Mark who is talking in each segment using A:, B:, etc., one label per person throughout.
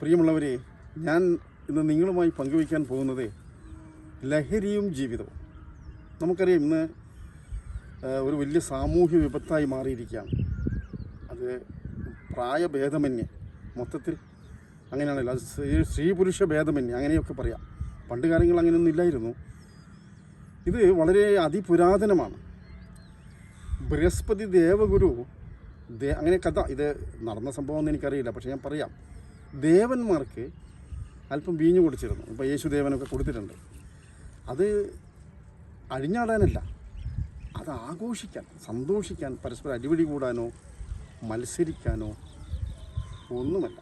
A: പ്രിയമുള്ളവരെ, ഞാൻ ഇന്ന് നിങ്ങളുമായി പങ്കുവയ്ക്കാൻ പോകുന്നത് ലഹരിയും ജീവിതവും. നമുക്കറിയാം, ഇന്ന് ഒരു വലിയ സാമൂഹ്യ വിപത്തായി മാറിയിരിക്കുകയാണ്. അത് പ്രായഭേദമന്യേ, മൊത്തത്തിൽ അങ്ങനെയാണല്ലോ, അത് സ്ത്രീ പുരുഷ ഭേദമന്യേ അങ്ങനെയൊക്കെ പറയാം. പണ്ട് കാലങ്ങളിൽ അങ്ങനെയൊന്നും ഇല്ലായിരുന്നു. ഇത് വളരെ അതിപുരാതനമാണ്. ബൃഹസ്പതി ദേവഗുരു അങ്ങനെ കഥ, ഇത് നടന്ന സംഭവമൊന്നും എനിക്കറിയില്ല, പക്ഷേ ഞാൻ പറയാം. ദേവന്മാർക്ക് അല്പം വീഞ്ഞു കൊടുത്തിരുന്നു. ഇപ്പോൾ യേശുദേവനൊക്കെ കൊടുത്തിട്ടുണ്ട്. അത് അഴിഞ്ഞാടാനല്ല, അത് ആഘോഷിക്കാൻ, സന്തോഷിക്കാൻ, പരസ്പരം അടിപിടി കൂടാനോ മത്സരിക്കാനോ ഒന്നുമല്ല.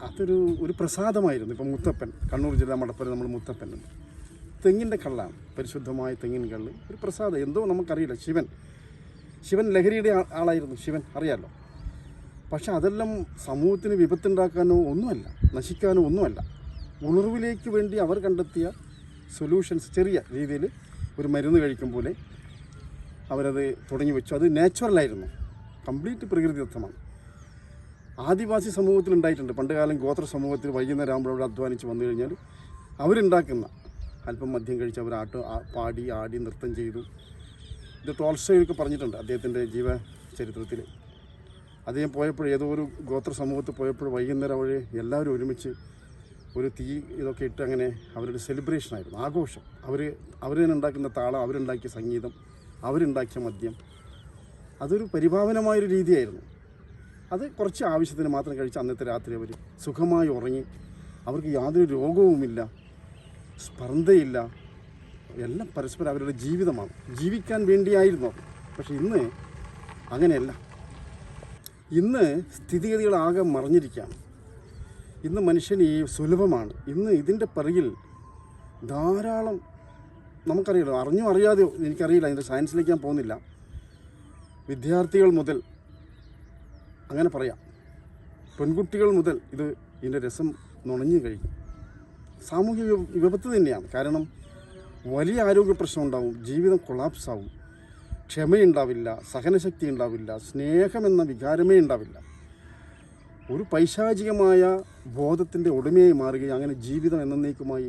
A: അതൊരു പ്രസാദമായിരുന്നു. ഇപ്പം മുത്തപ്പൻ, കണ്ണൂർ ജില്ലാ മടപ്പുര നമ്മൾ മുത്തപ്പൻ, തെങ്ങിൻ്റെ കള്ളാണ്, പരിശുദ്ധമായ തെങ്ങിൻ കള്ള്, ഒരു പ്രസാദം. എന്തോ നമുക്കറിയില്ല. ശിവൻ ലഹരിയുടെ ആളായിരുന്നു. ശിവൻ അറിയാമല്ലോ. പക്ഷെ അതെല്ലാം സമൂഹത്തിന് വിപത്തുണ്ടാക്കാനോ ഒന്നുമല്ല, നശിക്കാനോ ഒന്നുമല്ല. ഉണർവിലേക്ക് വേണ്ടി അവർ കണ്ടെത്തിയ സൊല്യൂഷൻസ്, ചെറിയ രീതിയിൽ ഒരു മരുന്ന് കഴിക്കും പോലെ അവരത് തുടങ്ങി വെച്ചു. അത് നാച്ചുറലായിരുന്നു, കംപ്ലീറ്റ് പ്രകൃതിദത്തമാണ്. ആദിവാസി സമൂഹത്തിലുണ്ടായിട്ടുണ്ട്. പണ്ട് കാലം ഗോത്ര സമൂഹത്തിൽ വൈകുന്നേരം ആകുമ്പോൾ അവിടെ അധ്വാനിച്ച് വന്നു കഴിഞ്ഞാൽ അവരുണ്ടാക്കുന്ന അല്പം മദ്യം കഴിച്ച് അവർ പാടി ആടി നൃത്തം ചെയ്തു. ഇത് ടോൾസ്റ്റോയൊക്കെ പറഞ്ഞിട്ടുണ്ട് അദ്ദേഹത്തിൻ്റെ ജീവചരിത്രത്തിൽ. അദ്ദേഹം പോയപ്പോൾ, ഏതോ ഒരു ഗോത്ര സമൂഹത്തിൽ പോയപ്പോൾ വൈകുന്നേരം അവർ എല്ലാവരും ഒരുമിച്ച് ഒരു തീ ഇതൊക്കെ ഇട്ട് അങ്ങനെ അവരുടെ സെലിബ്രേഷനായിരുന്നു, ആഘോഷം. അവർ തന്നെ ഉണ്ടാക്കുന്ന താളം, അവരുണ്ടാക്കിയ സംഗീതം, അവരുണ്ടാക്കിയ മദ്യം, അതൊരു പരിഭാവനമായൊരു രീതിയായിരുന്നു. അത് കുറച്ച് ആവശ്യത്തിന് മാത്രം കഴിച്ച് അന്നത്തെ രാത്രി അവർ സുഖമായി ഉറങ്ങി. അവർക്ക് യാതൊരു രോഗവുമില്ല, സ്പർദ്ധയില്ല, എല്ലാം പരസ്പരം അവരുടെ ജീവിതമാണ്, ജീവിക്കാൻ വേണ്ടിയായിരുന്നു. പക്ഷെ ഇന്ന് അങ്ങനെയല്ല. ഇന്ന് സ്ഥിതിഗതികളാകെ മറിഞ്ഞിരിക്കുകയാണ്. ഇന്ന് മനുഷ്യന് ഈ സുലഭമാണ്. ഇന്ന് ഇതിൻ്റെ പിറകിൽ ധാരാളം, നമുക്കറിയാലോ, അറിഞ്ഞോ അറിയാതെയോ എനിക്കറിയില്ല, അതിൻ്റെ സയൻസിലേക്ക് ഞാൻ പോകുന്നില്ല, വിദ്യാർത്ഥികൾ മുതൽ, അങ്ങനെ പറയാം, പെൺകുട്ടികൾ മുതൽ ഇതിൻ്റെ രസം നുണഞ്ഞു കഴിഞ്ഞു. സാമൂഹിക വിപത്ത് തന്നെയാണ്. കാരണം വലിയ ആരോഗ്യ പ്രശ്നം ഉണ്ടാവും, ജീവിതം കൊളാപ്സാവും, ക്ഷമയുണ്ടാവില്ല, സഹനശക്തി ഉണ്ടാവില്ല, സ്നേഹമെന്ന വികാരമേ ഉണ്ടാവില്ല. ഒരു പൈശാചികമായ ബോധത്തിൻ്റെ ഉടമയായി മാറുകയും അങ്ങനെ ജീവിതം എന്നേക്കുമായി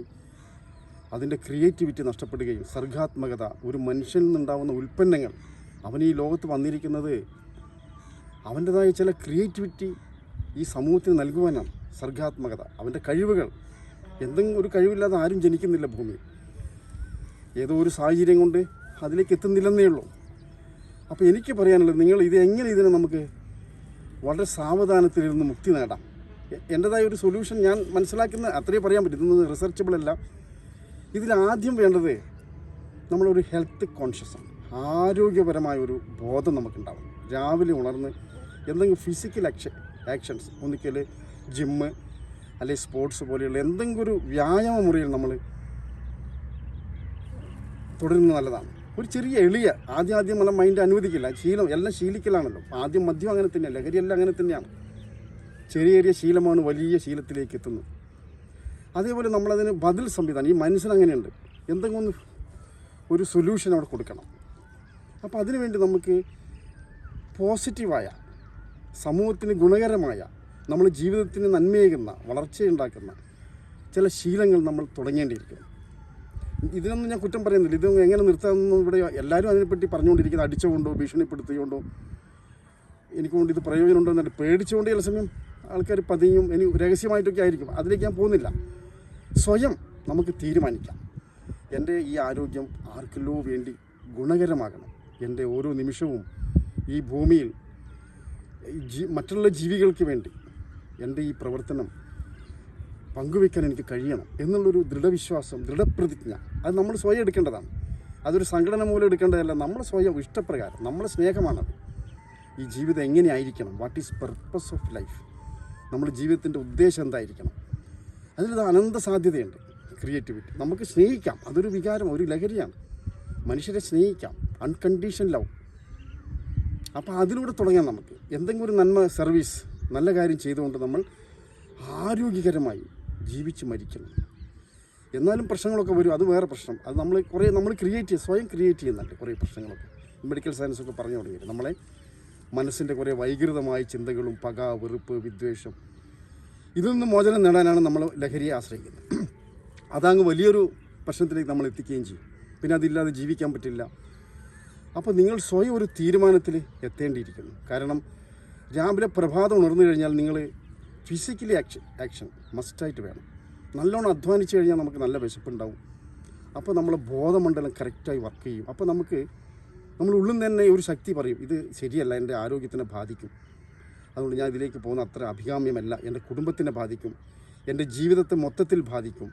A: അതിൻ്റെ ക്രിയേറ്റിവിറ്റി നഷ്ടപ്പെടുകയും, സർഗാത്മകത, ഒരു മനുഷ്യനിൽ നിന്നുണ്ടാവുന്ന ഉൽപ്പന്നങ്ങൾ, അവൻ ഈ ലോകത്ത് വന്നിരിക്കുന്നത് അവൻ്റെതായ ചില ക്രിയേറ്റിവിറ്റി ഈ സമൂഹത്തിന് നൽകുവാനാണ്. സർഗാത്മകത, അവൻ്റെ കഴിവുകൾ. എന്തെങ്കിലും ഒരു കഴിവില്ലാതെ ആരും ജനിക്കുന്നില്ല ഭൂമിയിൽ. ഏതോ ഒരു സാഹചര്യം കൊണ്ട് അതിലേക്ക് എത്തുന്നില്ലെന്നേ ഉള്ളൂ. അപ്പോൾ എനിക്ക് പറയാനുള്ളത്, നിങ്ങൾ ഇതിനെ നമുക്ക് വളരെ സാവധാനത്തിലിരുന്ന് മുക്തി നേടാം. എൻ്റെതായ ഒരു സൊല്യൂഷൻ ഞാൻ മനസ്സിലാക്കുന്ന അത്രയേ പറയാൻ പറ്റും. ഇതൊന്നും റിസർച്ചബിളല്ല. ഇതിലാദ്യം വേണ്ടത് നമ്മളൊരു ഹെൽത്ത് കോൺഷ്യസാണ്, ആരോഗ്യപരമായ ഒരു ബോധം നമുക്കുണ്ടാവും. രാവിലെ ഉണർന്ന് എന്തെങ്കിലും ഫിസിക്കൽ ആക്ഷൻസ്, ഒന്നിക്കൽ ജിമ്മ് അല്ലെങ്കിൽ സ്പോർട്സ് പോലെയുള്ള എന്തെങ്കിലും ഒരു വ്യായാമ മുറിയിൽ നമ്മൾ തുടരുന്നത് നല്ലതാണ്. ഒരു ചെറിയ എളിയ, ആദ്യം നമ്മളെ മൈൻഡ് അനുവദിക്കില്ല, ശീലം എല്ലാം ശീലിക്കലാണല്ലോ. ആദ്യം മദ്യം അങ്ങനെ തന്നെയാണ്, ലഹരിയെല്ലാം അങ്ങനെ തന്നെയാണ്. ചെറിയ ശീലമാണ് വലിയ ശീലത്തിലേക്ക് എത്തുന്നത്. അതേപോലെ നമ്മളതിന് ബദൽ സംവിധാനം, ഈ മനസ്സിനങ്ങനെയുണ്ട്, എന്തെങ്കിലും ഒരു സൊല്യൂഷൻ അവിടെ കൊടുക്കണം. അപ്പോൾ അതിനുവേണ്ടി നമുക്ക് പോസിറ്റീവായ, സമൂഹത്തിന് ഗുണകരമായ, നമ്മൾ ജീവിതത്തിന് നന്മയേകുന്ന, വളർച്ചയുണ്ടാക്കുന്ന ചില ശീലങ്ങൾ നമ്മൾ തുടങ്ങേണ്ടിയിരിക്കുന്നു. ഇതിനൊന്നും ഞാൻ കുറ്റം പറയുന്നില്ല. ഇത് എങ്ങനെ നിർത്താമെന്നും ഇവിടെ എല്ലാവരും അതിനെപ്പറ്റി പറഞ്ഞുകൊണ്ടിരിക്കുന്നത്, അടിച്ചുകൊണ്ടോ ഭീഷണിപ്പെടുത്തിക്കൊണ്ടോ, എനിക്കുകൊണ്ട് ഇത് പ്രയോജനമുണ്ടോ എന്നിട്ട് പേടിച്ചുകൊണ്ട് ചില സമയം ആൾക്കാർ പതിയും, ഇനി രഹസ്യമായിട്ടൊക്കെ ആയിരിക്കും. അതിലേക്ക് ഞാൻ പോകുന്നില്ല. സ്വയം നമുക്ക് തീരുമാനിക്കാം, എൻ്റെ ഈ ആരോഗ്യം ആർക്കെല്ലോ വേണ്ടി ഗുണകരമാകണം. എൻ്റെ ഓരോ നിമിഷവും ഈ ഭൂമിയിൽ മറ്റുള്ള ജീവികൾക്ക് വേണ്ടി എൻ്റെ ഈ പ്രവർത്തനം പങ്കുവെക്കാൻ എനിക്ക് കഴിയണം എന്നുള്ളൊരു ദൃഢവിശ്വാസം, ദൃഢപ്രതിജ്ഞ, അത് നമ്മൾ സ്വയം എടുക്കേണ്ടതാണ്. അതൊരു സംഘടന മൂലം എടുക്കേണ്ടതല്ല. നമ്മൾ സ്വയം ഇഷ്ടപ്രകാരം, നമ്മളെ സ്നേഹമാണത്. ഈ ജീവിതം എങ്ങനെയായിരിക്കണം, what is purpose of life, നമ്മുടെ ജീവിതത്തിൻ്റെ ഉദ്ദേശം എന്തായിരിക്കണം, അതിലത് അനന്ത സാധ്യതയുണ്ട്. ക്രിയേറ്റിവിറ്റി, നമുക്ക് സ്നേഹിക്കാം, അതൊരു വികാരം, ഒരു ലഹരിയാണ്. മനുഷ്യരെ സ്നേഹിക്കാം, അൺകണ്ടീഷൻ ലവ്. അപ്പോൾ അതിലൂടെ തുടങ്ങാം. നമുക്ക് എന്തെങ്കിലും ഒരു നന്മ, സർവീസ്, നല്ല കാര്യം ചെയ്തുകൊണ്ട് നമ്മൾ ആരോഗ്യകരമായി ജീവിച്ച് മരിക്കണം. എന്നാലും പ്രശ്നങ്ങളൊക്കെ വരും, അത് വേറെ പ്രശ്നം. അത് നമ്മൾ സ്വയം ക്രിയേറ്റ് ചെയ്യുന്നുണ്ട് കുറേ പ്രശ്നങ്ങളൊക്കെ. മെഡിക്കൽ സയൻസൊക്കെ പറഞ്ഞു തുടങ്ങിയത് നമ്മളെ മനസ്സിൻ്റെ കുറേ വൈകൃതമായ ചിന്തകളും പക, വെറുപ്പ്, വിദ്വേഷം, ഇതിൽ നിന്ന് മോചനം നേടാനാണ് നമ്മൾ ലഹരിയെ ആശ്രയിക്കുന്നത്. അതങ്ങ് വലിയൊരു പ്രശ്നത്തിലേക്ക് നമ്മൾ എത്തിക്കുകയും ചെയ്യും. പിന്നെ അതില്ലാതെ ജീവിക്കാൻ പറ്റില്ല. അപ്പോൾ നിങ്ങൾ സ്വയം ഒരു തീരുമാനത്തിൽ എത്തേണ്ടിയിരിക്കുന്നു. കാരണം രാവിലെ പ്രഭാതം ഉണർന്നു കഴിഞ്ഞാൽ നിങ്ങൾ ഫിസിക്കലി ആക്ഷൻ മസ്റ്റായിട്ട് വേണം. നല്ലോണം അധ്വാനിച്ച് കഴിഞ്ഞാൽ നമുക്ക് നല്ല വിശപ്പുണ്ടാവും. അപ്പോൾ നമ്മളെ ബോധമണ്ഡലം കറക്റ്റായി വർക്ക് ചെയ്യും. അപ്പോൾ നമ്മൾ ഉള്ളിൽ നിന്ന് തന്നെ ഒരു ശക്തി പറയും, ഇത് ശരിയല്ല, എൻ്റെ ആരോഗ്യത്തിനെ ബാധിക്കും, അതുകൊണ്ട് ഞാൻ ഇതിലേക്ക് പോകുന്ന അത്ര അഭികാമ്യമല്ല, എൻ്റെ കുടുംബത്തിനെ ബാധിക്കും, എൻ്റെ ജീവിതത്തെ മൊത്തത്തിൽ ബാധിക്കും,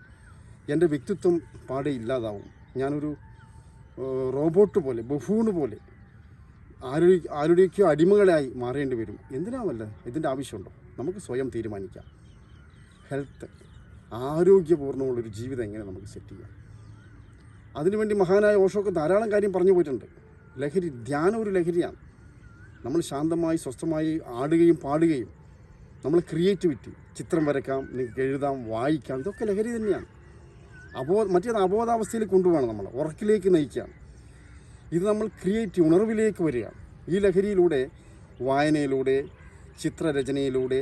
A: എൻ്റെ വ്യക്തിത്വം പാടെ ഇല്ലാതാവും, ഞാനൊരു റോബോട്ട് പോലെ, ബഫൂണ് പോലെ ആരുടെയൊക്കെയോ അടിമകളായി മാറേണ്ടി വരും. എന്തിനാവല്ല, ഇതിൻ്റെ ആവശ്യമുണ്ടോ? നമുക്ക് സ്വയം തീരുമാനിക്കാം. ഹെൽത്ത്, ആരോഗ്യപൂർണ്ണമുള്ളൊരു ജീവിതം എങ്ങനെ നമുക്ക് സെറ്റ് ചെയ്യാം. അതിനുവേണ്ടി മഹാനായ ഓഷോക്ക് ധാരാളം കാര്യം പറഞ്ഞു പോയിട്ടുണ്ട്. ലഹരി, ധ്യാനം ഒരു ലഹരിയാണ്. നമ്മൾ ശാന്തമായി സ്വസ്ഥമായി ആടുകയും പാടുകയും, നമ്മൾ ക്രിയേറ്റിവിറ്റി, ചിത്രം വരക്കാം, നിങ്ങൾക്ക് എഴുതാം, വായിക്കാം, ഇതൊക്കെ ലഹരി തന്നെയാണ്. മറ്റേത് അബോധാവസ്ഥയിൽ കൊണ്ടുപോകണം, നമ്മൾ ഉറക്കിലേക്ക് നയിക്കുകയാണ്. ഇത് നമ്മൾ ക്രിയേറ്റീവ് ഉണർവിലേക്ക് വരികയാണ്. ഈ ലഹരിയിലൂടെ, വായനയിലൂടെ, ചിത്രരചനയിലൂടെ,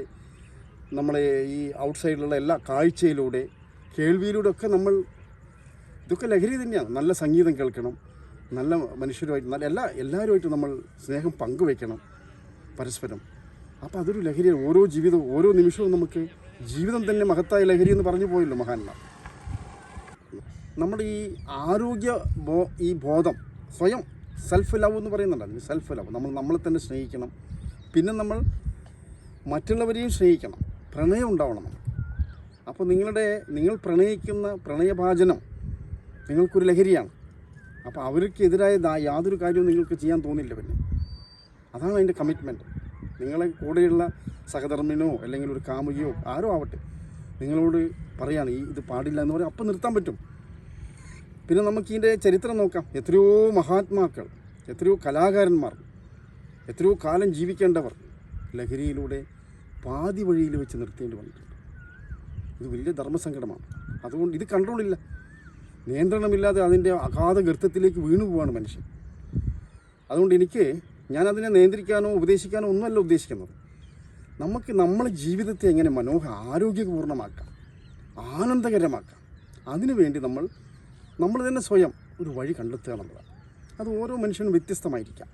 A: നമ്മളെ ഈ ഔട്ട്സൈഡിലുള്ള എല്ലാ കാഴ്ചയിലൂടെ, കേൾവിയിലൂടെ ഒക്കെ ഇതൊക്കെ ലഹരി തന്നെയാണ്. നല്ല സംഗീതം കേൾക്കണം, നല്ല മനുഷ്യരുമായിട്ട് എല്ലാവരുമായിട്ട് നമ്മൾ സ്നേഹം പങ്കുവയ്ക്കണം പരസ്പരം. അപ്പോൾ അതൊരു ലഹരിയാണ്. ഓരോ ജീവിതവും ഓരോ നിമിഷവും നമുക്ക് ജീവിതം തന്നെ മഹത്തായ ലഹരി എന്ന് പറഞ്ഞു പോയല്ലോ മഹാന്മാർ. നമ്മുടെ ഈ ഈ ബോധം, സ്വയം സെൽഫ് ലവ് എന്ന് പറയുന്നുണ്ട്. സെൽഫ് ലവ്, നമ്മളെ തന്നെ സ്നേഹിക്കണം. പിന്നെ നമ്മൾ മറ്റുള്ളവരെയും സ്നേഹിക്കണം. പ്രണയം ഉണ്ടാവണം നമുക്ക്. അപ്പോൾ നിങ്ങൾ പ്രണയിക്കുന്ന പ്രണയഭാചനം നിങ്ങൾക്കൊരു ലഹരിയാണ്. അപ്പോൾ അവർക്കെതിരായ യാതൊരു കാര്യവും നിങ്ങൾക്ക് ചെയ്യാൻ തോന്നില്ല. പിന്നെ അതാണ് അതിൻ്റെ കമ്മിറ്റ്മെൻറ്റ്. നിങ്ങളെ കൂടെയുള്ള സഹധർമ്മിനോ അല്ലെങ്കിൽ ഒരു കാമുകിയോ ആരോ ആവട്ടെ, നിങ്ങളോട് പറയാണ് ഇത് പാടില്ല എന്ന് പറയാം, അപ്പം നിർത്താൻ പറ്റും. പിന്നെ നമുക്കിതിൻ്റെ ചരിത്രം നോക്കാം. എത്രയോ മഹാത്മാക്കൾ, എത്രയോ കലാകാരന്മാർ, എത്രയോ കാലം ജീവിക്കേണ്ടവർ ലഹരിയിലൂടെ പാതി വഴിയിൽ വെച്ച് നിർത്തേണ്ടി വന്നിട്ടുണ്ട്. ഇത് വലിയ ധർമ്മസങ്കടമാണ്. അതുകൊണ്ട് ഇത് കൺട്രോളില്ല, നിയന്ത്രണമില്ലാതെ അതിൻ്റെ അഗാധ ഗർത്തത്തിലേക്ക് വീണു പോവാണ് മനുഷ്യൻ. അതുകൊണ്ട് ഞാനതിനെ നിയന്ത്രിക്കാനോ ഉപദേശിക്കാനോ ഒന്നുമല്ല ഉദ്ദേശിക്കുന്നത്. നമുക്ക് നമ്മളെ ജീവിതത്തെ എങ്ങനെ ആരോഗ്യപൂർണ്ണമാക്കാം, ആനന്ദകരമാക്കാം, അതിനുവേണ്ടി നമ്മൾ തന്നെ സ്വയം ഒരു വഴി കണ്ടെത്തുക എന്നുള്ളതാണ്. അത് ഓരോ മനുഷ്യനും വ്യത്യസ്തമായിരിക്കാം.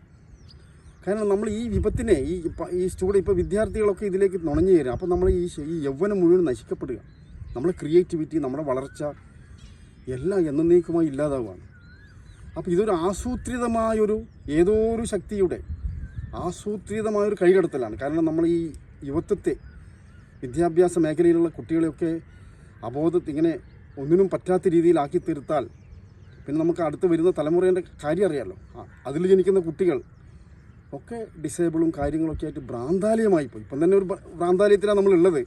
A: കാരണം നമ്മൾ ഈ വിപത്തിനെ ഇപ്പോൾ വിദ്യാർത്ഥികളൊക്കെ ഇതിലേക്ക് നുണഞ്ഞു തരാം. അപ്പോൾ നമ്മൾ ഈ യൗവനം മുഴുവൻ നശിക്കപ്പെടുക. നമ്മളെ ക്രിയേറ്റിവിറ്റി, നമ്മുടെ വളർച്ച എല്ലാം എന്നേക്കുമായി ഇല്ലാതാവുകയാണ്. അപ്പോൾ ഇതൊരു ഏതോ ഒരു ശക്തിയുടെ ആസൂത്രിതമായൊരു കൈകടത്തലാണ്. കാരണം നമ്മൾ ഈ യുവത്വത്തെ, വിദ്യാഭ്യാസ മേഖലയിലുള്ള കുട്ടികളെയൊക്കെ ഇങ്ങനെ ഒന്നിനും പറ്റാത്ത രീതിയിലാക്കി തീർത്താൽ പിന്നെ നമുക്ക് അടുത്ത് വരുന്ന തലമുറേൻ്റെ കാര്യം അറിയാമല്ലോ. അതിൽ ജനിക്കുന്ന കുട്ടികൾ ഒക്കെ ഡിസേബിളും കാര്യങ്ങളൊക്കെ ആയിട്ട് ഭ്രാന്താലയമായിപ്പോയി. ഇപ്പം തന്നെ ഒരു ഭ്രാന്താലയത്തിലാണ് നമ്മളുള്ളത്.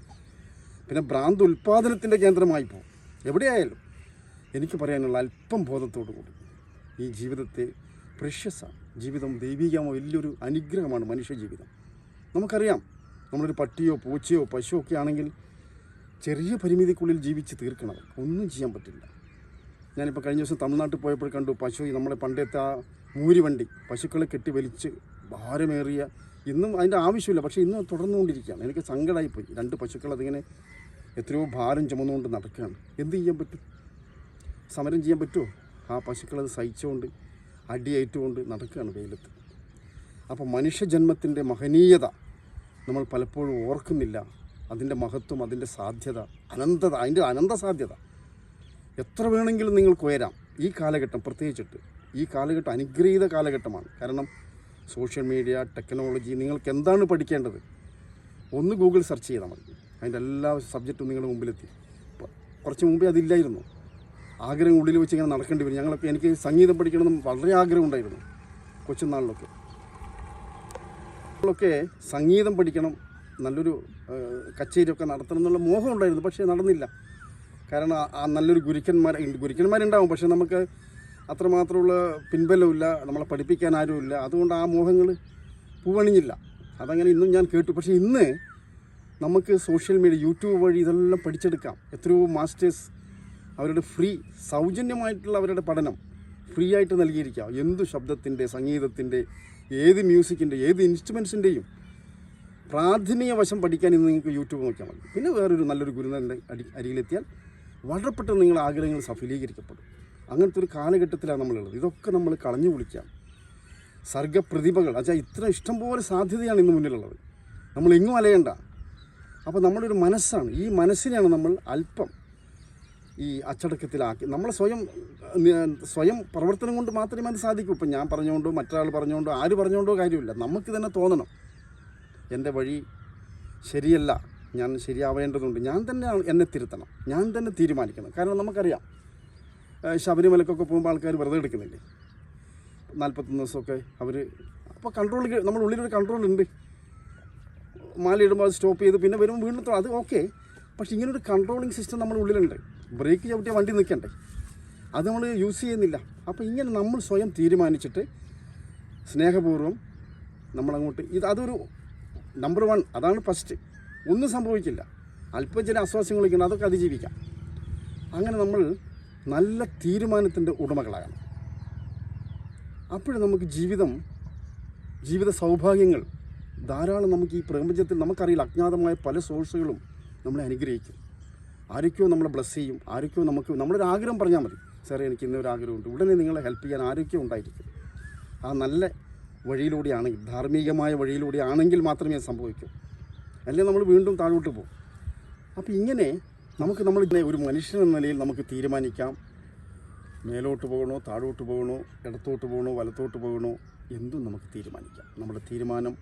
A: പിന്നെ ഭ്രാന്ത് ഉൽപ്പാദനത്തിൻ്റെ കേന്ദ്രമായിപ്പോവും. എവിടെയായാലും എനിക്ക് പറയാനുള്ള അല്പം ബോധത്തോടു കൂടി ഈ ജീവിതത്തെ പ്രഷ്യസാണ്. ജീവിതം ദൈവികമോ വലിയൊരു അനുഗ്രഹമാണ് മനുഷ്യ ജീവിതം. നമുക്കറിയാം, നമ്മളൊരു പട്ടിയോ പൂച്ചയോ പശുവോ ഒക്കെ ആണെങ്കിൽ ചെറിയ പരിമിതിക്കുള്ളിൽ ജീവിച്ച് തീർക്കണം. ഒന്നും ചെയ്യാൻ പറ്റില്ല. ഞാനിപ്പോൾ കഴിഞ്ഞ ദിവസം തമിഴ്നാട്ടിൽ പോയപ്പോൾ കണ്ടു പശു, നമ്മളെ പണ്ടത്തെ ആ മൂരിവണ്ടി, പശുക്കളെ കെട്ടി വലിച്ച് ഭാരമേറിയ, ഇന്നും അതിൻ്റെ ആവശ്യമില്ല, പക്ഷേ ഇന്നും തുടർന്നുകൊണ്ടിരിക്കുകയാണ്. എനിക്ക് സങ്കടമായിപ്പോയി. 2 പശുക്കൾ അതിങ്ങനെ എത്രയോ ഭാരം ചുമന്നുകൊണ്ട് നടക്കുകയാണ്. എന്ത് ചെയ്യാൻ പറ്റും? സമരം ചെയ്യാൻ പറ്റുമോ? ആ പശുക്കളത് സഹിച്ചുകൊണ്ട് അടിയേറ്റുകൊണ്ട് നടക്കുകയാണ് വെയിലത്ത്. അപ്പോൾ മനുഷ്യജന്മത്തിൻ്റെ മഹനീയത നമ്മൾ പലപ്പോഴും ഓർക്കുന്നില്ല. അതിൻ്റെ മഹത്വം, അതിൻ്റെ സാധ്യത, അനന്തത, അതിൻ്റെ അനന്ത സാധ്യത എത്ര വേണമെങ്കിലും നിങ്ങൾക്ക് ഉയരാം. ഈ കാലഘട്ടം പ്രത്യേകിച്ചിട്ട് ഈ കാലഘട്ടം അനുഗ്രഹീത കാലഘട്ടമാണ്. കാരണം സോഷ്യൽ മീഡിയ, ടെക്നോളജി, നിങ്ങൾക്ക് എന്താണ് പഠിക്കേണ്ടത് ഒന്ന് ഗൂഗിൾ സെർച്ച് ചെയ്താൽ മതി. അതിൻ്റെ എല്ലാ സബ്ജക്റ്റും നിങ്ങളുടെ മുമ്പിലെത്തി. കുറച്ച് മുമ്പേ അതില്ലായിരുന്നു. ആഗ്രഹം ഉള്ളിൽ വെച്ച് ഇങ്ങനെ നടക്കേണ്ടി വരും. എനിക്ക് സംഗീതം പഠിക്കണമെന്ന് വളരെ ആഗ്രഹം ഉണ്ടായിരുന്നു കൊച്ചുനാളിലൊക്കെ. സംഗീതം പഠിക്കണം, നല്ലൊരു കച്ചേരിയൊക്കെ നടത്തണം എന്നുള്ള മോഹം ഉണ്ടായിരുന്നു. പക്ഷേ നടന്നില്ല. കാരണം നല്ലൊരു ഗുരുക്കന്മാരുണ്ടാവും, പക്ഷേ നമുക്ക് അത്രമാത്രമുള്ള പിൻബലമില്ല, നമ്മളെ പഠിപ്പിക്കാൻ ആരുമില്ല. അതുകൊണ്ട് ആ മോഹങ്ങൾ പൂവണിഞ്ഞില്ല. അതങ്ങനെ ഇന്നും ഞാൻ കേട്ടു. പക്ഷേ ഇന്ന് നമുക്ക് സോഷ്യൽ മീഡിയ, യൂട്യൂബ് വഴി ഇതെല്ലാം പഠിച്ചെടുക്കാം. എത്രയോ മാസ്റ്റേഴ്സ് അവരുടെ സൗജന്യമായിട്ടുള്ള അവരുടെ പഠനം ഫ്രീ ആയിട്ട് നൽകിയിരിക്കാം. എന്തു ശബ്ദത്തിൻ്റെ, സംഗീതത്തിൻ്റെ, ഏത് മ്യൂസിക്കിൻ്റെ ഏത് ഇൻസ്ട്രുമെൻസിൻ്റെയും പ്രാഥമിക വശം പഠിക്കാൻ ഇന്ന് നിങ്ങൾക്ക് യൂട്യൂബ് നോക്കിയാൽ മതി. പിന്നെ വേറൊരു നല്ലൊരു ഗുരുനാഥൻ്റെ അരികിലെത്തിയാൽ വളരെ പെട്ടെന്ന് നിങ്ങളുടെ ആഗ്രഹങ്ങൾ സഫലീകരിക്കപ്പെടും. അങ്ങനത്തെ ഒരു കാലഘട്ടത്തിലാണ് നമ്മളുള്ളത്. ഇതൊക്കെ നമ്മൾ കളഞ്ഞു കുളിക്കാം. സർഗപ്രതിഭകൾ അച്ഛാ ഇത്ര ഇഷ്ടംപോലെ സാധ്യതയാണ് ഇന്ന് മുന്നിലുള്ളത്. നമ്മൾ എങ്ങും അലയണ്ട. അപ്പോൾ നമ്മളൊരു മനസ്സാണ്, ഈ മനസ്സിനെയാണ് നമ്മൾ അല്പം ഈ അച്ചടക്കത്തിലാക്കി. നമ്മൾ സ്വയം പ്രവർത്തനം കൊണ്ട് മാത്രമേ അത് സാധിക്കൂ. ഇപ്പം ഞാൻ പറഞ്ഞുകൊണ്ടോ മറ്റൊരാൾ പറഞ്ഞുകൊണ്ടോ ആര് പറഞ്ഞുകൊണ്ടോ കാര്യമില്ല. നമുക്ക് തന്നെ തോന്നണം, എൻ്റെ വഴി ശരിയല്ല, ഞാൻ ശരിയാവേണ്ടതുണ്ട്, ഞാൻ തന്നെ എന്നെ തിരുത്തണം, ഞാൻ തന്നെ തീരുമാനിക്കണം. കാരണം നമുക്കറിയാം, ശബരിമലക്കൊക്കെ പോകുമ്പോൾ ആൾക്കാർ വെറുതെ എടുക്കുന്നില്ലേ, 41 ദിവസമൊക്കെ അവർ. അപ്പോൾ കൺട്രോൾ, നമ്മുടെ ഉള്ളിലൊരു കൺട്രോൾ ഉണ്ട്. മാലയിടുമ്പോൾ അത് സ്റ്റോപ്പ് ചെയ്ത് പിന്നെ വരുമ്പോൾ വീണ്ടും അത് ഓക്കെ. പക്ഷേ ഇങ്ങനൊരു കൺട്രോളിങ് സിസ്റ്റം നമ്മുടെ ഉള്ളിലുണ്ട്. ബ്രേക്ക് ചവിട്ടിയ വണ്ടി നിൽക്കണ്ടേ, അത് നമ്മൾ യൂസ് ചെയ്യുന്നില്ല. അപ്പോൾ ഇങ്ങനെ നമ്മൾ സ്വയം തീരുമാനിച്ചിട്ട് സ്നേഹപൂർവ്വം നമ്മളങ്ങോട്ട് അതൊരു നമ്പർ 1, അതാണ് ഫസ്റ്റ്. ഒന്നും സംഭവിക്കില്ല. അല്പം ചില അസ്വാസ്യങ്ങളൊക്കെ ഉണ്ട്, അതൊക്കെ അതിജീവിക്കാം. അങ്ങനെ നമ്മൾ നല്ല തീരുമാനത്തിൻ്റെ ഉടമകളാകണം. അപ്പോഴും നമുക്ക് ജീവിത സൗഭാഗ്യങ്ങൾ ധാരാളം നമുക്ക് ഈ പ്രപഞ്ചത്തിൽ നമുക്കറിയില്ല. അജ്ഞാതമായ പല സോഴ്സുകളും നമ്മളെ അനുഗ്രഹിക്കും. ആരൊക്കെയോ നമ്മളെ ബ്ലസ് ചെയ്യും. ആരൊക്കെയോ നമ്മളൊരു ആഗ്രഹം പറഞ്ഞാൽ മതി, സാറേ എനിക്ക് ഇന്നൊരു ആഗ്രഹമുണ്ട്, ഉടനെ നിങ്ങളെ ഹെൽപ്പ് ചെയ്യാൻ ആരൊക്കെയോ ഉണ്ടായിരിക്കും. ആ നല്ല വഴിയിലൂടെയാണെങ്കിൽ, ധാർമ്മികമായ വഴിയിലൂടെയാണെങ്കിൽ മാത്രമേ അത് സംഭവിക്കൂ. അല്ലെങ്കിൽ നമ്മൾ വീണ്ടും താഴോട്ട് പോകും. അപ്പോൾ ഇങ്ങനെ നമ്മളിങ്ങനെ ഒരു മനുഷ്യൻ എന്ന നിലയിൽ നമുക്ക് തീരുമാനിക്കാം. മേലോട്ട് പോകണോ, താഴോട്ട് പോകണോ, ഇടത്തോട്ട് പോകണോ, വലത്തോട്ട് പോകണോ, എന്തും നമുക്ക് തീരുമാനിക്കാം. നമ്മുടെ തീരുമാനം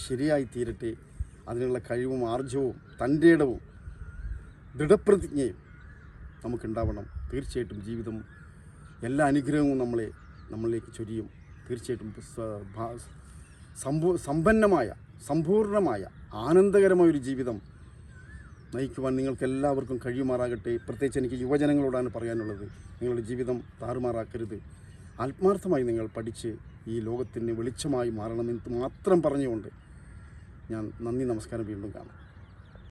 A: ശരിയായി തീരട്ടെ. അതിനുള്ള കഴിവും ആർജവും തൻ്റെ ഇടവും ദൃഢപ്രതിജ്ഞയും നമുക്കുണ്ടാവണം. തീർച്ചയായിട്ടും ജീവിതം എല്ലാ അനുഗ്രഹവും നമ്മളിലേക്ക് ചൊരിയും. തീർച്ചയായിട്ടും സമ്പന്നമായ, സമ്പൂർണ്ണമായ, ആനന്ദകരമായൊരു ജീവിതം നയിക്കുവാൻ നിങ്ങൾക്കെല്ലാവർക്കും കഴിയുമാറാകട്ടെ. പ്രത്യേകിച്ച് എനിക്ക് യുവജനങ്ങളോടാണ് പറയാനുള്ളത്, നിങ്ങളുടെ ജീവിതം താറുമാറാക്കരുത്. ആത്മാർത്ഥമായി നിങ്ങൾ പഠിച്ച് ഈ ലോകത്തിന് വെളിച്ചമായി മാറണമെന്ന് മാത്രം പറഞ്ഞുകൊണ്ട് ഞാൻ നന്ദി, നമസ്കാരം, വീണ്ടും കാണാം.